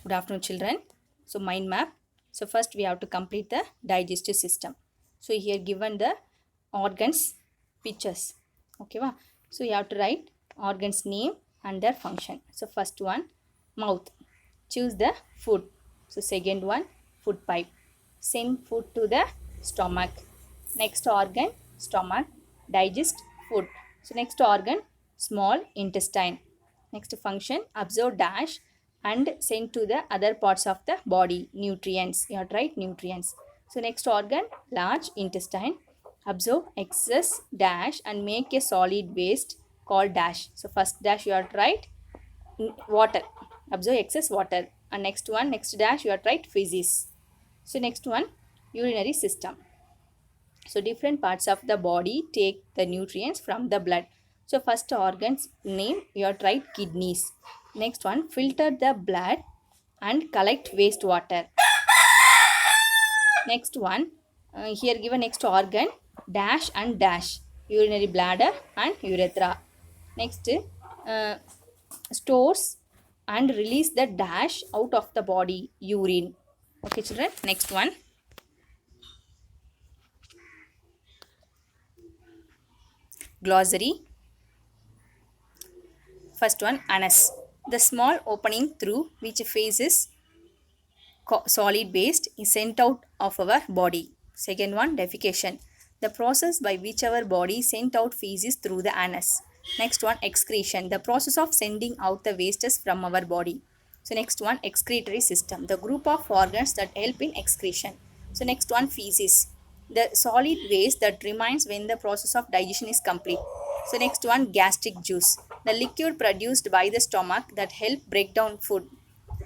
Good afternoon, children. So, mind map. So, first we have to complete the digestive system. So, here given the organs pictures. Okay, va? So, you have to write organs name and their function. So, first one, mouth. Choose the food. So, second one, food pipe. Send food to the stomach. Next organ, stomach. Digest food. So, next organ, small intestine. Next function, absorb dash and send to the other parts of the body, nutrients. You have to write nutrients. So next organ, large intestine, absorb excess dash and make a solid waste called dash. So first dash you have to write water, absorb excess water. And next one, next dash you have to write feces. So next one, urinary system. So different parts of the body take the nutrients from the blood. So first organ's name you have to write kidneys. Next one, filter the blood and collect wastewater. Next one, here given next organ, dash and dash, urinary bladder and urethra. Next, stores and release the dash out of the body, urine. Okay, children. Next one. Glossary. First one, anus. The small opening through which faces solid waste is sent out of our body. Second one, defecation. The process by which our body sent out feces through the anus. Next one, excretion. The process of sending out the wastes from our body. So next one, excretory system. The group of organs that help in excretion. So next one, feces. The solid waste that remains when the process of digestion is complete. So next one, gastric juice. The liquid produced by the stomach that help break down food.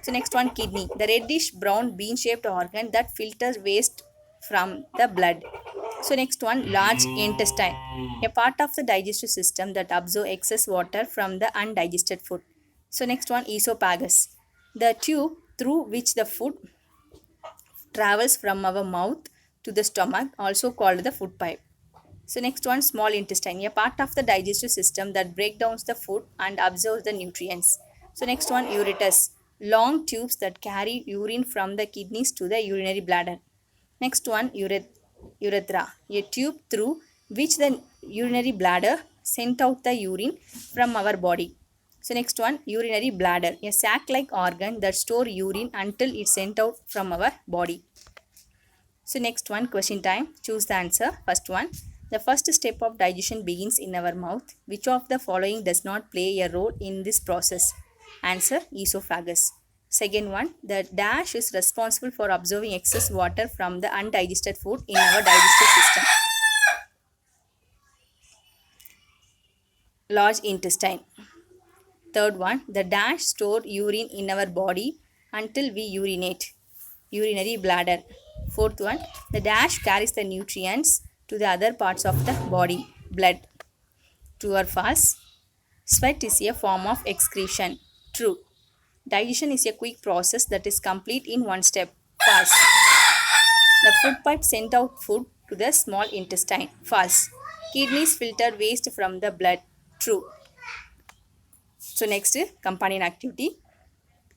So next one, kidney, the reddish brown bean shaped organ that filters waste from the blood. So next one, large intestine, a part of the digestive system that absorbs excess water from the undigested food. So next one, esophagus, the tube through which the food travels from our mouth to the stomach, also called the food pipe. So next one, small intestine, a part of the digestive system that breaks down the food and absorbs the nutrients. So next one, ureter, long tubes that carry urine from the kidneys to the urinary bladder. Next one, urethra, a tube through which the urinary bladder sent out the urine from our body. So next one, urinary bladder, a sac-like organ that stores urine until it's sent out from our body. So next one, question time. Choose the answer. First one, the first step of digestion begins in our mouth. Which of the following does not play a role in this process? Answer, esophagus. Second one, the dash is responsible for absorbing excess water from the undigested food in our digestive system. Large intestine. Third one, the dash store urine in our body until we urinate. Urinary bladder. Fourth one, the dash carries the nutrients to the other parts of the body. Blood. True or false? Sweat is a form of excretion. True. Digestion is a quick process that is complete in one step. False. The food pipe sent out food to the small intestine. False. Kidneys filter waste from the blood. True. So next, companion activity.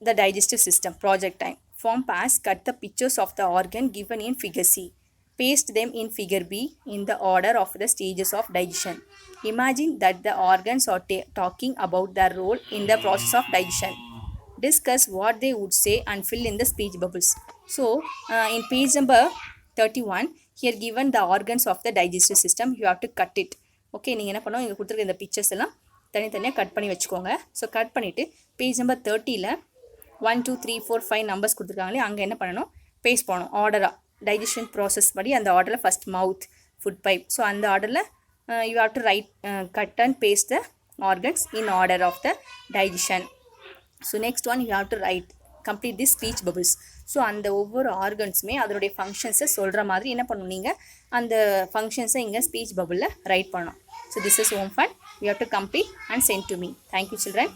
The digestive system. Project time. Form pass, cut the pictures of the organ given in figure C. Paste them in figure B in the order of the stages of digestion. Imagine that the organs are talking about their role in the process of digestion. Discuss what they would say and fill in the speech bubbles. So, in page number 31, here given the organs of the digestive system, you have to cut it. Okay, நீங்கள் என்ன பண்ணோம் இங்கே கொடுத்துருக்க இந்த pictures எல்லாம் தனித்தனியாக cut பண்ணி வச்சுக்கோங்க. ஸோ கட் பண்ணிவிட்டு பேஜ் நம்பர் 30ல் 1 2 3 4 5 நம்பர்ஸ் கொடுத்துருக்காங்களே அங்கே என்ன பண்ணணும், பேஸ்ட் பண்ணணும் ஆர்டராக. டைஜஷன் ப்ராசஸ் படி அந்த ஆர்டரில் first mouth, food pipe. So அந்த ஆர்டரில் you have to write cut and paste the organs in order of the digestion. So next one you have to write complete the speech bubbles. So அந்த ஒவ்வொரு ஆர்கன்ஸுமே அதனுடைய ஃபங்க்ஷன்ஸை சொல்கிற மாதிரி என்ன பண்ணணும், நீங்கள் அந்த ஃபங்க்ஷன்ஸை இங்கே ஸ்பீச் பபிளில் ரைட் பண்ணணும். So this is home fun. You have to complete and send to me. Thank you children.